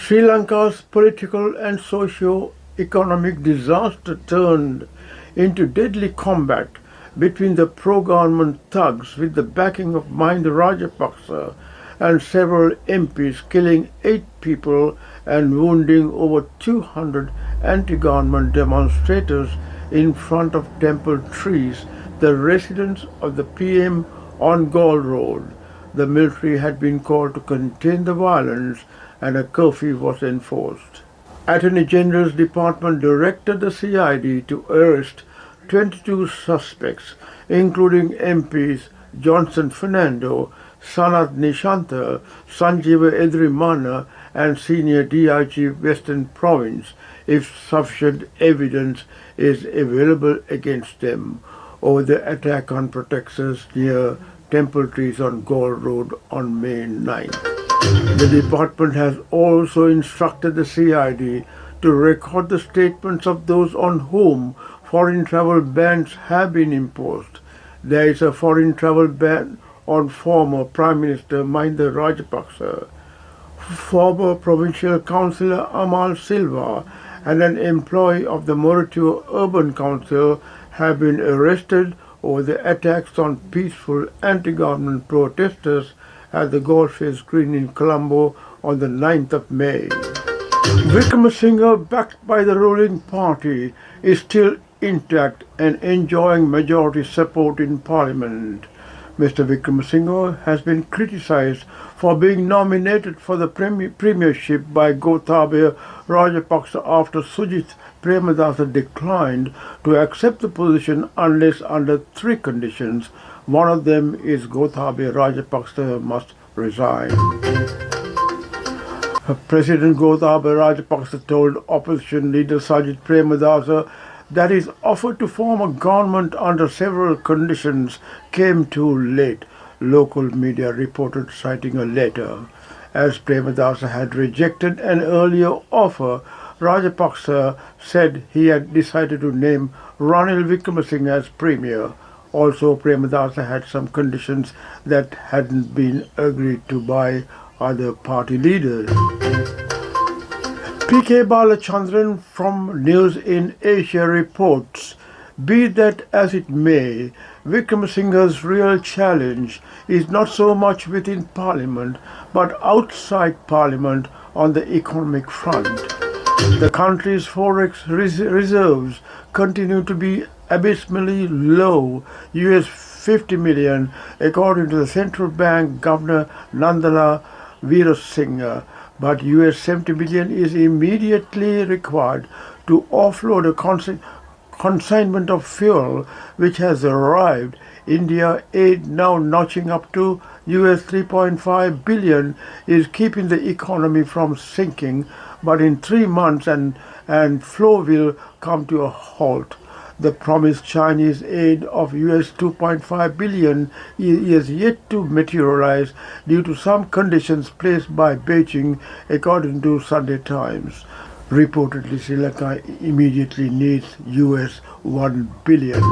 Sri Lanka's political and socio-economic disaster turned into deadly combat between the pro-government thugs with the backing of Mahinda Rajapaksa and several MPs, killing 8 people and wounding over 200 anti-government demonstrators in front of temple trees, the residence of the PM on Galle Road. The military had been called to contain the violence and a curfew was enforced. Attorney General's Department directed the CID to arrest 22 suspects, including MPs Johnson Fernando, Sanath Nishanta, Sanjeeva Edrimana, and Senior DIG Western Province, if sufficient evidence is available against them, over the attack on protesters near Temple Trees on Galle Road on May 9th. The department has also instructed the CID to record the statements of those on whom foreign travel bans have been imposed. There is a foreign travel ban on former Prime Minister Mahinda Rajapaksa, former Provincial Councillor Amal Silva, and an employee of the Moritu Urban Council have been arrested over the attacks on peaceful anti-government protesters at the Goldface Green in Colombo on the 9th of May. Wickramasinghe, backed by the ruling party, is still intact and enjoying majority support in Parliament. Mr. Wickramasinghe has been criticised for being nominated for the premiership by Gotabaya Rajapaksa after Sujith Premadasa declined to accept the position unless under 3 conditions. One of them is Gotabaya Rajapaksa must resign. President Gotabaya Rajapaksa told opposition leader Sajith Premadasa that his offer to form a government under several conditions came too late, local media reported, citing a letter. As Premadasa had rejected an earlier offer, Rajapaksa said he had decided to name Ranil Wickramasinghe as premier. Also, Premadasa had some conditions that hadn't been agreed to by other party leaders. P.K. Balachandran from News in Asia reports, be that as it may, Wickramasinghe's real challenge is not so much within Parliament, but outside Parliament on the economic front. The country's forex reserves continue to be abysmally low, US 50 million, according to the central bank governor Nandala Veerasinghe, but US 70 million is immediately required to offload a consignment of fuel which has arrived. India aid now notching up to US 3.5 billion is keeping the economy from sinking, but in 3 months and flow will come to a halt. The promised Chinese aid of US 2.5 billion is yet to materialize due to some conditions placed by Beijing, according to Sunday Times. Reportedly, Sri Lanka immediately needs US 1 billion.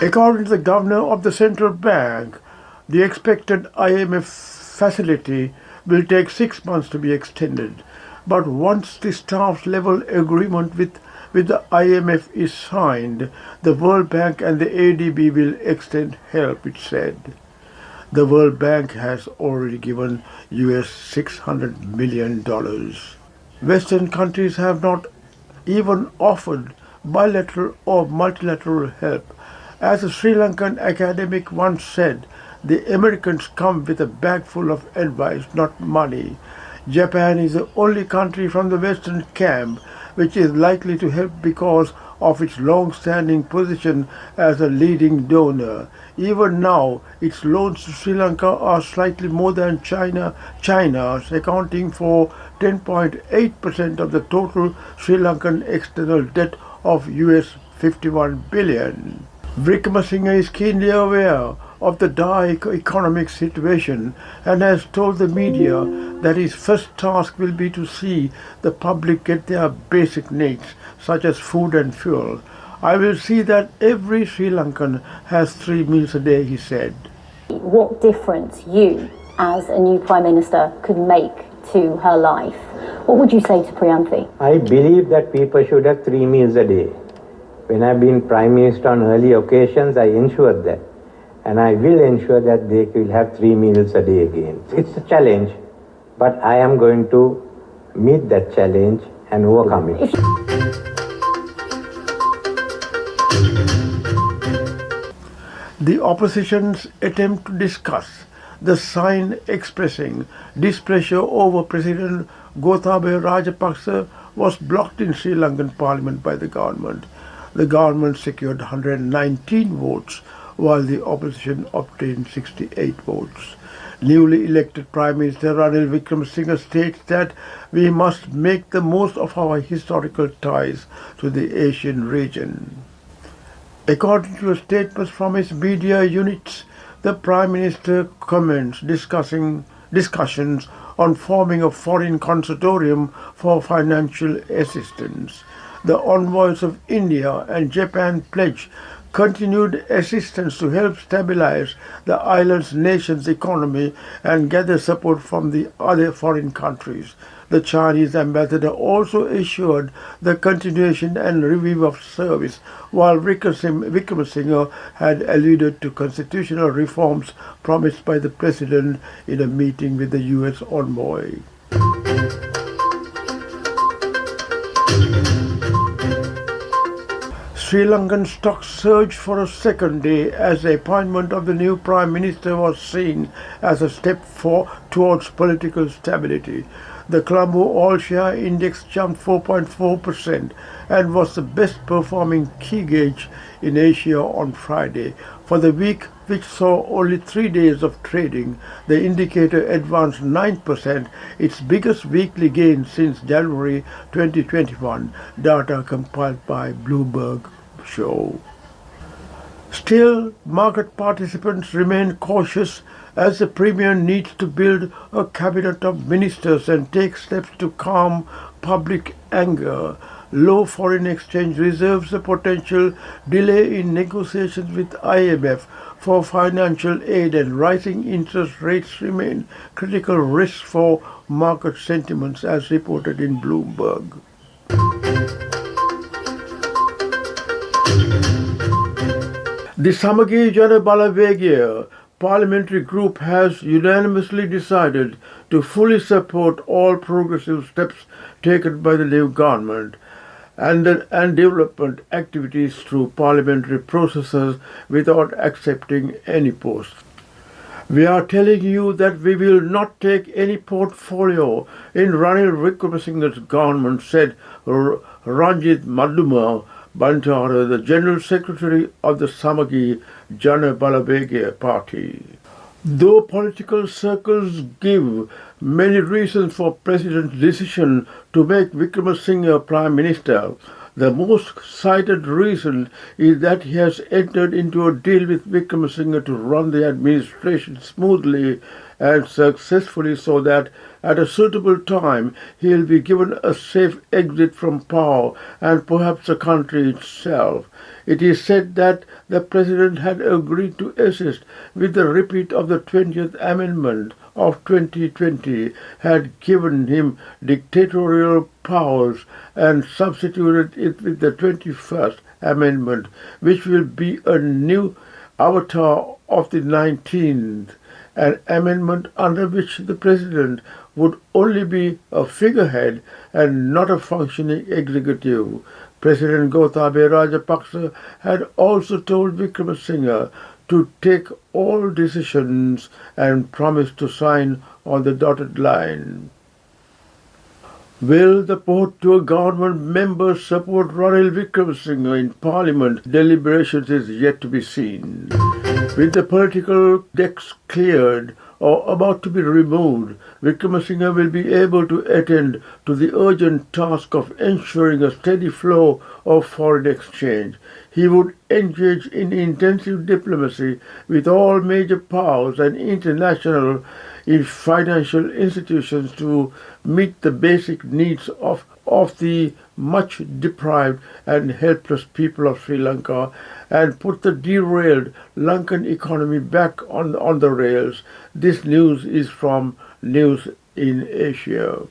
According to the governor of the central bank, the expected IMF facility will take 6 months to be extended. But once the staff level agreement with the IMF is signed, the World Bank and the ADB will extend help, it said. The World Bank has already given US $600 million. Western countries have not even offered bilateral or multilateral help. As a Sri Lankan academic once said, the Americans come with a bag full of advice, not money. Japan is the only country from the Western camp which is likely to help because of its long-standing position as a leading donor. Even now, its loans to Sri Lanka are slightly more than China's, accounting for 10.8% of the total Sri Lankan external debt of US 51 billion. Wickremesinghe is keenly aware of the dire economic situation and has told the media that his first task will be to see the public get their basic needs, such as food and fuel. I will see that every Sri Lankan has 3 meals a day, he said. What difference you, as a new Prime Minister, could make to her life? What would you say to Priyanthi? I believe that people should have 3 meals a day. When I've been Prime Minister on early occasions, I ensured that. And I will ensure that they will have 3 meals a day again. It's a challenge, but I am going to meet that challenge and overcome it. The opposition's attempt to discuss the sign expressing displeasure over President Gotabaya Rajapaksa was blocked in Sri Lankan parliament by the government. The government secured 119 votes while the opposition obtained 68 votes. Newly elected Prime Minister Ranil Wickremesinghe states that we must make the most of our historical ties to the Asian region. According to a statement from his media units, the Prime Minister comments discussions on forming a foreign consortium for financial assistance. The envoys of India and Japan pledge continued assistance to help stabilize the island's nation's economy and gather support from the other foreign countries. The Chinese ambassador also assured the continuation and review of service, while Wickremesinghe had alluded to constitutional reforms promised by the president in a meeting with the US envoy. Sri Lankan stocks surged for a second day as the appointment of the new Prime Minister was seen as a step towards political stability. The Colombo All-Share Index jumped 4.4% and was the best performing key gauge in Asia on Friday. For the week, which saw only 3 days of trading, the indicator advanced 9%, its biggest weekly gain since January 2021, data compiled by Bloomberg show. Still, market participants remain cautious as the Premier needs to build a cabinet of ministers and take steps to calm public anger. Low foreign exchange reserves, a potential delay in negotiations with IMF for financial aid, and rising interest rates remain critical risks for market sentiments, as reported in Bloomberg. The Samagi Jana Balawegya parliamentary group has unanimously decided to fully support all progressive steps taken by the new government and development activities through parliamentary processes without accepting any post. We are telling you that we will not take any portfolio in Ranil Wickremesinghe's government, said Ranjit Maduma Bantara, the General Secretary of the Samagi Jana Balawegya party. Though political circles give many reasons for President's decision to make Wickremesinghe Prime Minister, the most cited reason is that he has entered into a deal with Wickremesinghe to run the administration smoothly and successfully, so that at a suitable time he will be given a safe exit from power and perhaps the country itself. It is said that the President had agreed to assist with the repeat of the 20th Amendment of 2020, had given him dictatorial powers and substituted it with the 21st Amendment, which will be a new avatar of the 19th, an amendment under which the President would only be a figurehead and not a functioning executive. President Gotabaya Rajapaksa had also told Wickremesinghe to take all decisions and promised to sign on the dotted line. Will the Portugal government members support Ranil Wickremesinghe in Parliament? Deliberations is yet to be seen. With the political decks cleared or about to be removed, Wickremesinghe will be able to attend to the urgent task of ensuring a steady flow of foreign exchange. He would engage in intensive diplomacy with all major powers and international financial institutions to meet the basic needs of the much deprived and helpless people of Sri Lanka and put the derailed Lankan economy back on the rails. This news is from News in Asia.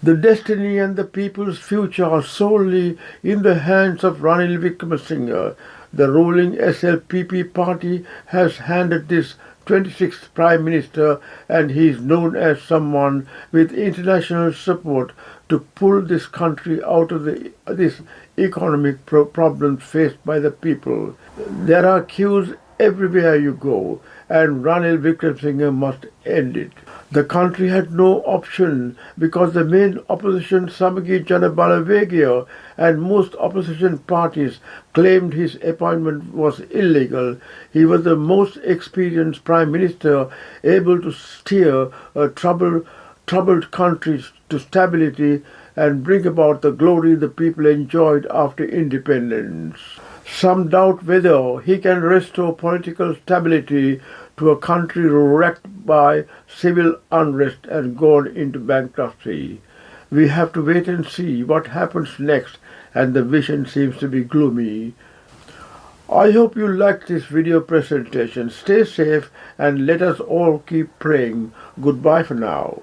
The destiny and the people's future are solely in the hands of Ranil Wickremesinghe. The ruling SLPP party has handed this 26th Prime Minister, and he is known as someone with international support to pull this country out of this economic problems faced by the people. There are queues everywhere you go, and Ranil Wickremesinghe must end it. The country had no option because the main opposition Samagi Jana Balavagia and most opposition parties claimed his appointment was illegal. He was the most experienced prime minister able to steer a troubled country to stability and bring about the glory the people enjoyed after independence. Some doubt whether he can restore political stability to a country wrecked by civil unrest and gone into bankruptcy. We have to wait and see what happens next, and the vision seems to be gloomy. I hope you liked this video presentation. Stay safe and let us all keep praying. Goodbye for now.